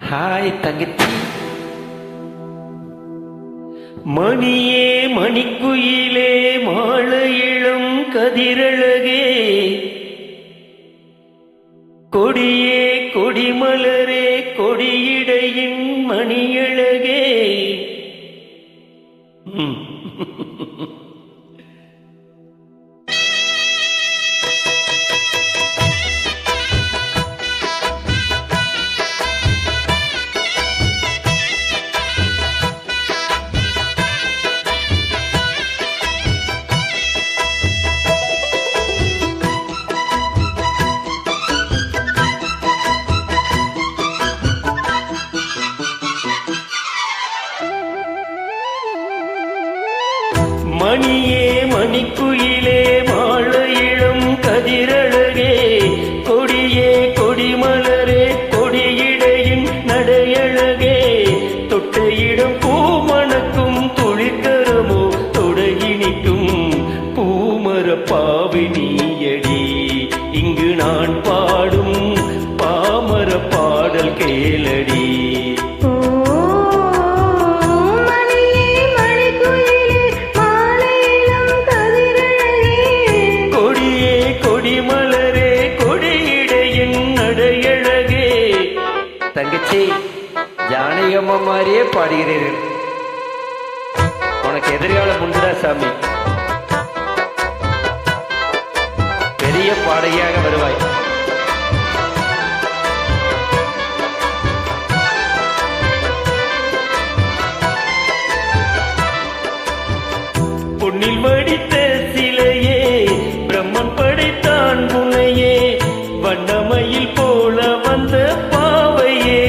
Hi தங்கச்சி. மணியே மணிக்குயிலே மாழ இளம் கதிரழகே, கொடியே கொடிமலரே கொடியிடையின் மணியழகே. மணியே மணிக்குயிலே மாழ இளம் கதிரழகே, கொடியே கொடிமலரே கொடியிடையின் நடையழகே. தொட்ட இடம் பூமணக்கும் துளிர்கரமோ தொடையினிக்கும் பூமர பாவினியடி. இங்கு நான் பாடும் பாமர பாடல் கேளடி. தங்கச்சி, ஜானகியம்மா மாதிரியே பாடுகிறீர்கள். உனக்கு எதிர்காலம் உண்டுடா சாமி. பெரிய பாடகியாக வருவாய். பொன்னில் வடித்த சிலையே பிரம்மன் படைத்தான் புனையே, வண்ணமயில் போல வந்த பாவையே.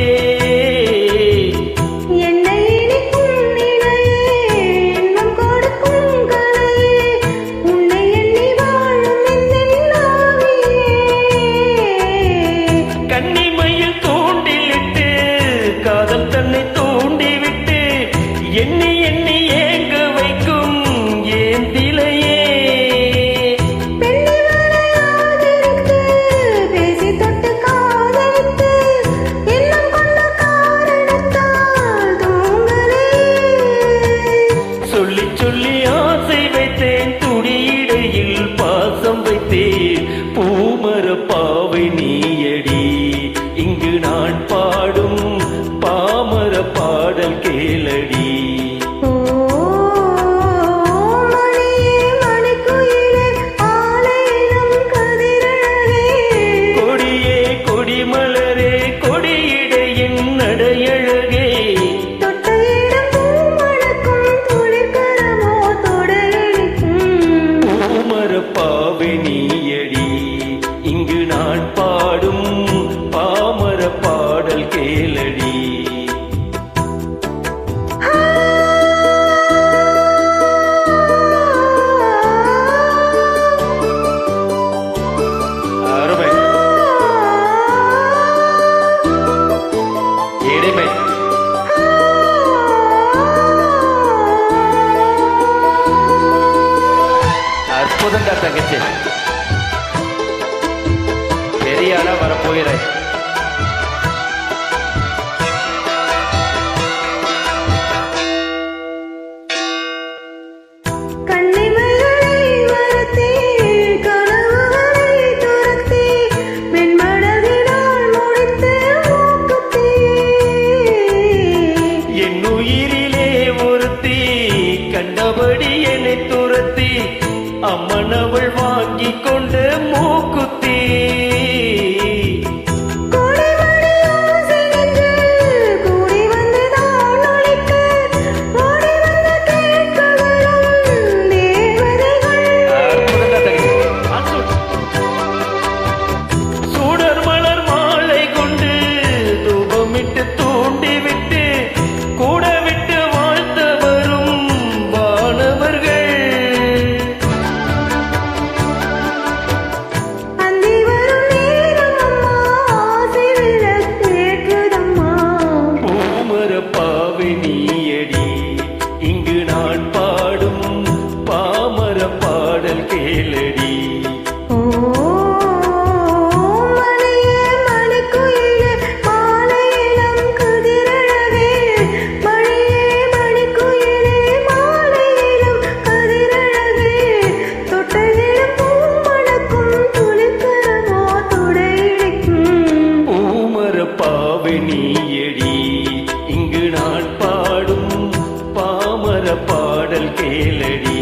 பாடல் கேளடி.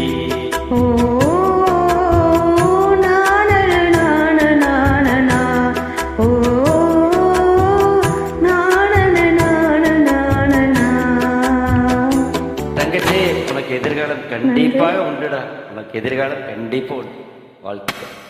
ஓ நானன நானனா ஓ நானன நானனா. தங்கச்சே, உனக்கு எதிர்காலம் கண்டிப்பாக உண்டுடா. உனக்கு எதிர்காலம் கண்டிப்பா உண்டு. வாழ்த்துக்கள்.